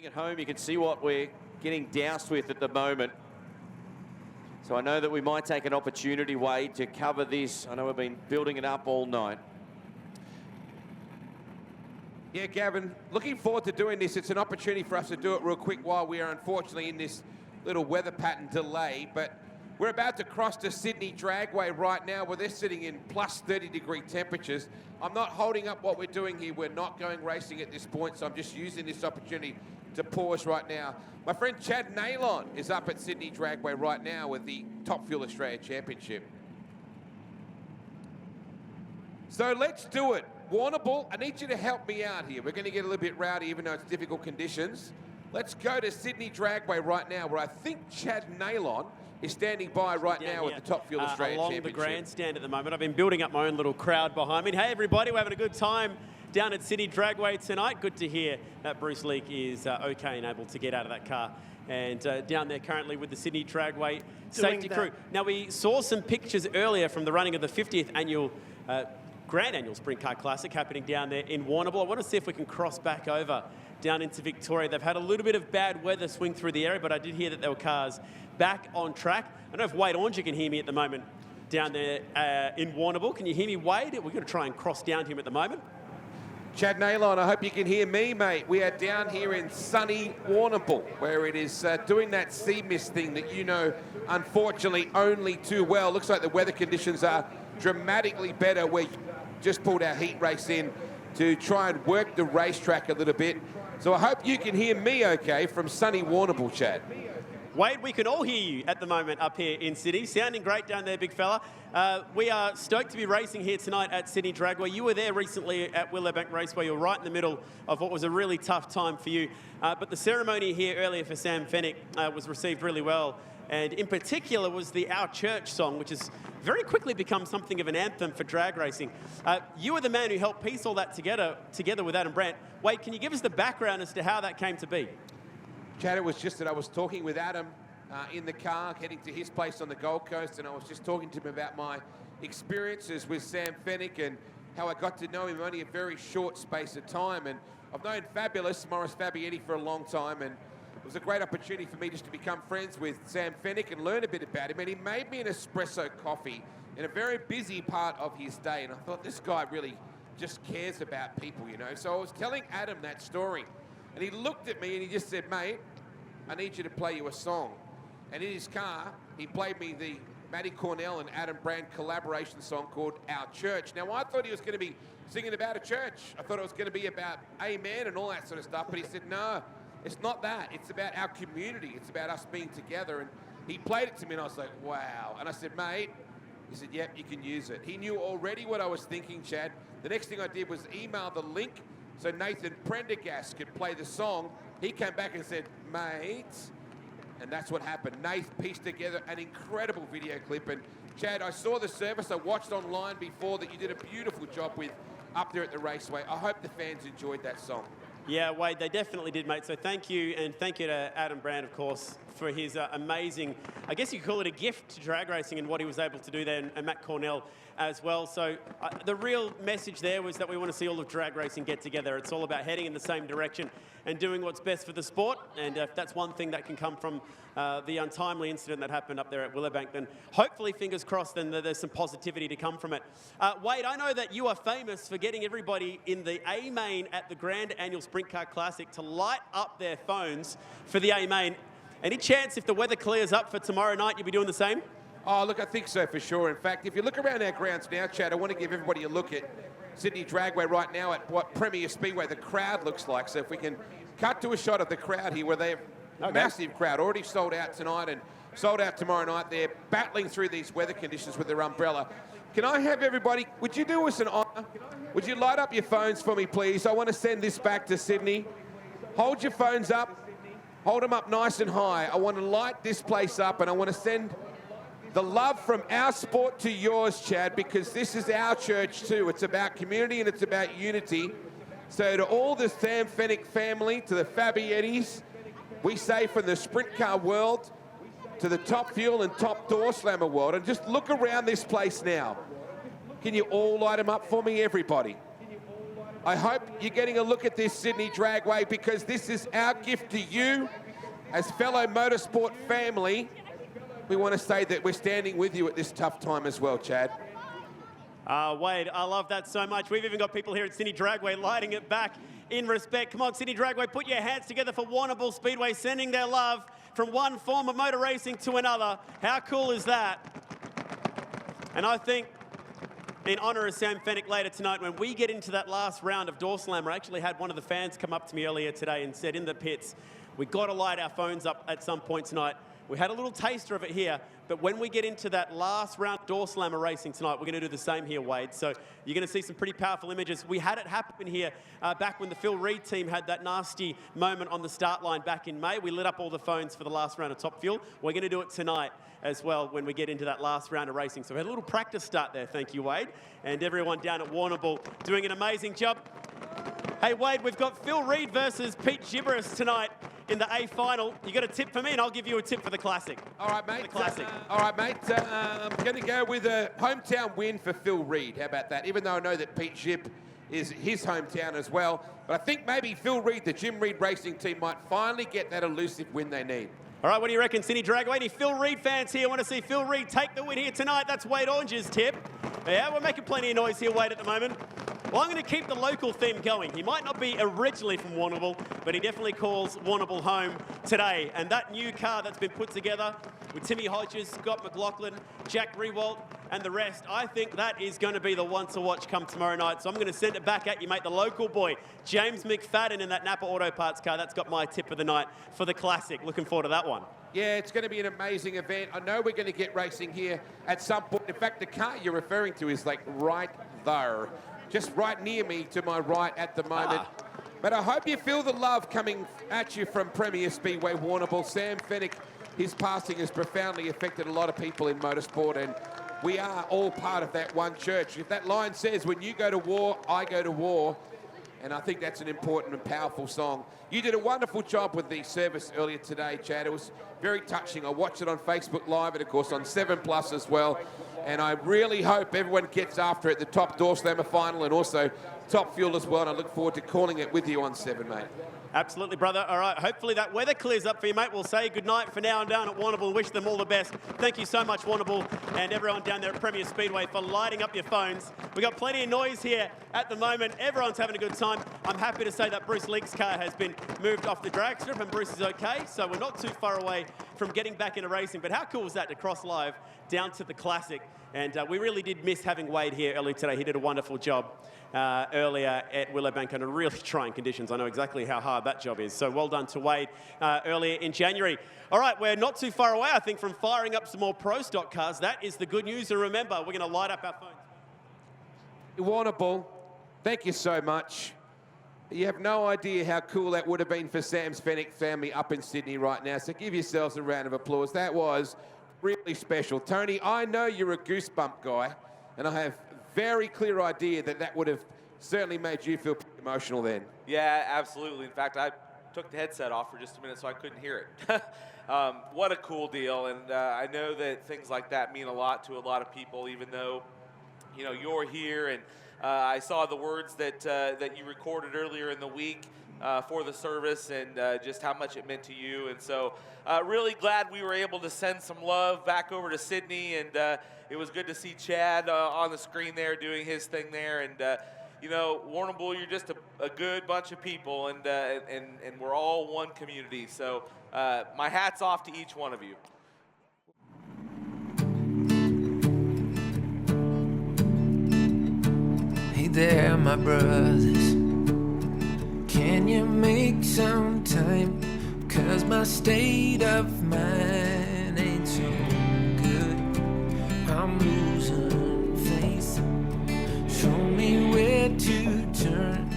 Watching at home, you can see what we're getting doused with at the moment. So I know that we might take an opportunity, Wade, to cover this. I know we've been building it up all night. Yeah, Gavin, looking forward to doing this. It's an opportunity for us to do it real quick while we are unfortunately in this little weather pattern delay. But we're about to cross to Sydney Dragway right now, where they're sitting in plus 30-degree temperatures. I'm not holding up what we're doing here. We're not going racing at this point, so I'm just using this opportunity to pause right now. My friend Chad Naylon is up at Sydney Dragway right now with the Top Fuel Australia Championship. So let's do it. Warrnambool, I need you to help me out here. We're going to get a little bit rowdy, even though it's difficult conditions. Let's go to Sydney Dragway right now, where I think Chad Naylon is standing by right now at the Top Fuel Australia along Championship. the grandstand at the moment. I've been building up my own little crowd behind me. Hey, everybody, we're having a good time down at Sydney Dragway tonight. Good to hear that Bruce Leak is okay and able to get out of that car. And down there currently with the Sydney Dragway safety crew. Now, we saw some pictures earlier from the running of the 50th annual Grand Annual Sprintcar Classic happening down there in Warrnambool. I want to see if we can cross back over down into Victoria. They've had a little bit of bad weather swing through the area, but I did hear that there were cars back on track. I don't know if Wade Orange can hear me at the moment down there in Warrnambool. Can you hear me, Wade? We're going to try and cross down to him at the moment. Chad Naylon, I hope you can hear me, mate. We are down here in sunny Warrnambool, where it is doing that sea mist thing that you know, unfortunately, only too well. Looks like the weather conditions are dramatically better. We just pulled our heat race in to try and work the racetrack a little bit. So I hope you can hear me okay from sunny Warrnambool, Chad. Wade, we can all hear you at the moment up here in Sydney. Sounding great down there, big fella. We are stoked to be racing here tonight at Sydney Dragway. You were there recently at Willowbank Raceway. You're right in the middle of what was a really tough time for you. But the ceremony here earlier for Sam Fenech was received really well. And in particular was the Our Church song, which has very quickly become something of an anthem for drag racing. You were the man who helped piece all that together with Adam Brandt. Wade, can you give us the background as to how that came to be? Chad, it was just that I was talking with Adam in the car, heading to his place on the Gold Coast, and I was just talking to him about my experiences with Sam Fenech and how I got to know him only a very short space of time. And I've known Fabulous, Maurice Fabietti, for a long time, and it was a great opportunity for me just to become friends with Sam Fenech and learn a bit about him. And he made me an espresso coffee in a very busy part of his day, and I thought, this guy really just cares about people, you know. So I was telling Adam that story, and he looked at me and he just said, mate, I need you to play you a song. And in his car, he played me the Matty Cornell and Adam Brandt collaboration song called Our Church. Now, I thought he was going to be singing about a church. I thought it was going to be about amen and all that sort of stuff. But he said, no, it's not that. It's about our community. It's about us being together. And he played it to me and I was like, wow. And I said, mate, he said, yep, you can use it. He knew already what I was thinking, Chad. The next thing I did was email the link so Nathan Prendergast could play the song. He came back and said, mate, and that's what happened. Nath pieced together an incredible video clip. And Chad, I saw the service. I watched online before that you did a beautiful job with up there at the raceway. I hope the fans enjoyed that song. Yeah, Wade, they definitely did, mate. So thank you, and thank you to Adam Brandt, of course, for his amazing, I guess you could call it a gift to drag racing and what he was able to do there, and Matt Cornell as well. So the real message there was that we want to see all of drag racing get together. It's all about heading in the same direction and doing what's best for the sport. And if that's one thing that can come from the untimely incident that happened up there at Willowbank, then hopefully, fingers crossed, then there's some positivity to come from it. Wade, I know that you are famous for getting everybody in the A-Main at the Grand Annual Sprintcar Classic to light up their phones for the A-Main. Any chance if the weather clears up for tomorrow night, you'll be doing the same? Oh, look, I think so for sure. In fact, if you look around our grounds now, Chad, I want to give everybody a look at Sydney Dragway right now at what Premier Speedway the crowd looks like. So if we can cut to a shot of the crowd here where they have a massive crowd, already sold out tonight and sold out tomorrow night. They're battling through these weather conditions with their umbrella. Can I have everybody, would you do us an honour? Would you light up your phones for me, please? I want to send this back to Sydney. Hold your phones up. Hold them up nice and high. I want to light this place up, and I want to send the love from our sport to yours, Chad, because this is our church too. It's about community and it's about unity. So to all the Sam Fenech family, to the Fabiettis, we say from the sprint car world to the Top Fuel and Top Door Slammer world, and just look around this place now. Can you all light them up for me, everybody? I hope you're getting a look at this Sydney Dragway, because this is our gift to you as fellow motorsport family. We want to say that we're standing with you at this tough time as well, Chad. Wade, I love that so much. We've even got people here at Sydney Dragway lighting it back in respect. Come on, Sydney Dragway, put your hands together for Warrnambool Speedway, sending their love from one form of motor racing to another. How cool is that? And I think, in honour of Sam Fenech later tonight, when we get into that last round of door slammer, I actually had one of the fans come up to me earlier today and said in the pits, we got to light our phones up at some point tonight. We had a little taster of it here, but when we get into that last round door slammer racing tonight, we're going to do the same here, Wade. So you're going to see some pretty powerful images. We had it happen here back when the Phil Reed team had that nasty moment on the start line back in May. We lit up all the phones for the last round of Top Fuel. We're going to do it tonight as well when we get into that last round of racing. So we had a little practice start there, thank you, Wade. And everyone down at Warrnambool doing an amazing job. Hey, Wade, we've got Phil Reed versus Pete Gibberis tonight in the A final. You got a tip for me, and I'll give you a tip for the Classic. All right, mate. The Classic. All right, mate. I'm going to go with a hometown win for Phil Reed. How about that? Even though I know that Pete Gib is his hometown as well. But I think maybe Phil Reed, the Jim Reed Racing team, might finally get that elusive win they need. All right, what do you reckon, Sydney Dragway? Any Phil Reed fans here want to see Phil Reed take the win here tonight? That's Wade Orange's tip. Yeah, we're making plenty of noise here, Wade, at the moment. Well, I'm going to keep the local theme going. He might not be originally from Warrnambool, but he definitely calls Warrnambool home today. And that new car that's been put together with Timmy Hodges, Scott McLaughlin, Jack Rewalt, and the rest, I think that is going to be the one to watch come tomorrow night. So I'm going to send it back at you, mate. The local boy, James McFadden, in that Napa Auto Parts car. That's got my tip of the night for the Classic. Looking forward to that one. Yeah, it's going to be an amazing event. I know we're going to get racing here at some point. In fact, the car you're referring to is like right there, just right near me to my right at the moment. But I hope you feel the love coming at you from Premier Speedway Warrnambool. Sam Fenech, his passing has profoundly affected a lot of people in motorsport, and we are all part of that one church. If that line says, when you go to war, I go to war, and I think that's an important and powerful song. You did a wonderful job with the service earlier today, Chad. It was very touching. I watched it on Facebook Live and, of course, on 7+ as well. And I really hope everyone gets after it, the Top Door Slammer final and also Top Fuel as well. And I look forward to calling it with you on 7, mate. Absolutely, brother. All right, hopefully that weather clears up for you, mate. We'll say goodnight for now and down at Warrnambool and wish them all the best. Thank you so much, Warrnambool, and everyone down there at Premier Speedway for lighting up your phones. We've got plenty of noise here at the moment. Everyone's having a good time. I'm happy to say that Bruce Leake's car has been moved off the drag strip and Bruce is okay, so we're not too far away from getting back into racing. But how cool was that to cross live down to the Classic? And we really did miss having Wade here earlier today. He did a wonderful job earlier at Willowbank under really trying conditions. I know exactly how hard that job is. So well done to Wade earlier in January. All right, we're not too far away, I think, from firing up some more Pro Stock cars. That is the good news. And remember, we're going to light up our phones. Warrnambool, thank you so much. You have no idea how cool that would have been for Sam's Fenech family up in Sydney right now. So give yourselves a round of applause. That was really special. Tony, I know you're a goosebump guy, and I have very clear idea that that would have certainly made you feel emotional then. Yeah, absolutely. In fact, I took the headset off for just a minute so I couldn't hear it. What a cool deal, and I know that things like that mean a lot to a lot of people, even though, you know, you're here, and I saw the words that that you recorded earlier in the week for the service, and just how much it meant to you. And so really glad we were able to send some love back over to Sydney, and it was good to see Chad on the screen there doing his thing there. And you know, Warrnambool, you're just a good bunch of people, and we're all one community. So my hat's off to each one of you. Hey there, my brothers, can you make some time? 'Cause my state of mind ain't so good. I'm losing faith. Show me where to turn,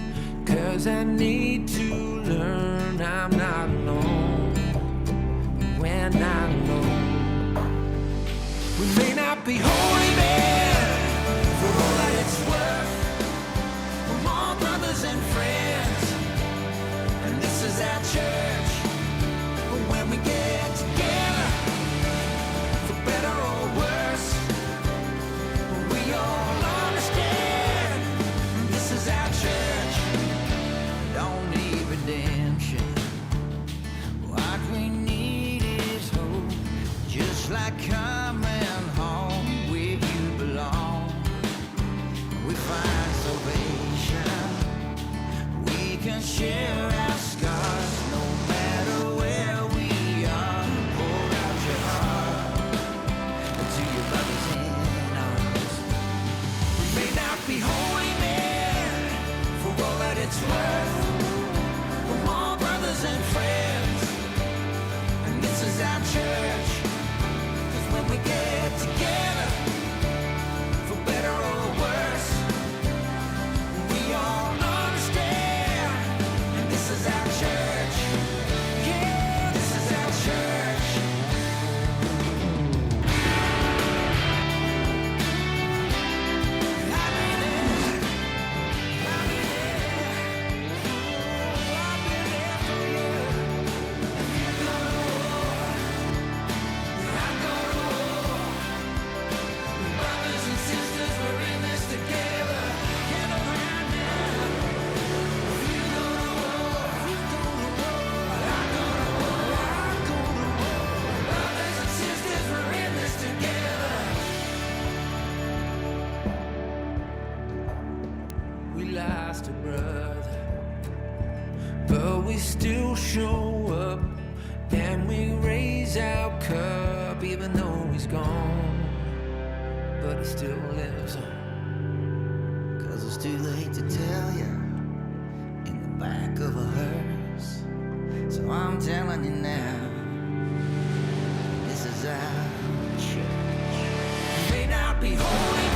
'cause I need to learn I'm not alone. We're not alone. We may not be holy men, for all that it's worth. We're all brothers and friends, and this is our church. When we get together, for better or worse, we all understand. This is our church. like coming home where you belong. We find salvation. We can share our scars no matter where we are. Pour out your heart to your brothers in arms. We may not be holy men for all that it's worth. We're all brothers and friends, and this is our church. 'Cause when we get together, for better or worse, we all understand, and this is our church. Yeah, this is our church. I'll be there. I'll be there. I'll be there for you. If you go to war, I go to war. Brothers and sisters, we're in this together. Get around now. If you go to war, I go to war. Brothers and sisters, we're in this together. We lost a brother, but we still show up and we raise our cup, even though he's gone. But he still lives on. 'Cause it's too late to tell you in the back of a hearse. So I'm telling you now, this is our church. May not be holy